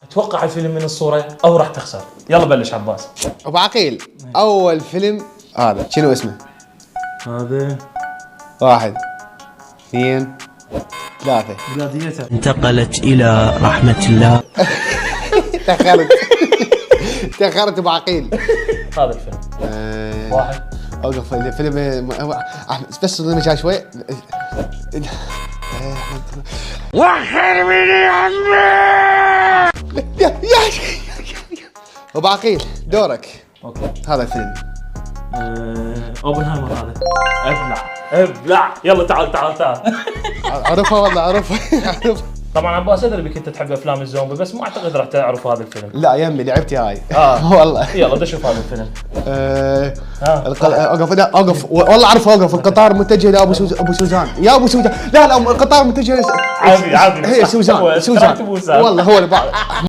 اتوقع الفيلم من الصورة او راح تخسر. يلا بلش عباس. ابو عقيل، اول فيلم هذا شنو اسمه؟ هذا 1 2 3. جلاديتر. انتقلت إلى رحمة الله. تأخرت ابو عقيل. هذا الفيلم. واحد. اوقف الفيلم بس صدمني شوي. وحرمني يا عمي. ابو عقيل دورك. اوكي. هذا الفيلم اوبنهايمر. هذا ابلع. يلا تعال. عرفها والله عرفها. طبعا عباس ادري بك انت تحب افلام الزومبي، بس ما اعتقد راح تعرف هذا الفيلم. لا يمي لعبتي هاي. والله. يلا بدي اشوف هذا الفيلم. اوقف والله اعرف. اوقف القطار متجه لابو سوزان. يا ابو سوزان. لا القطار متجه عادي هي سوزان. والله هو اللي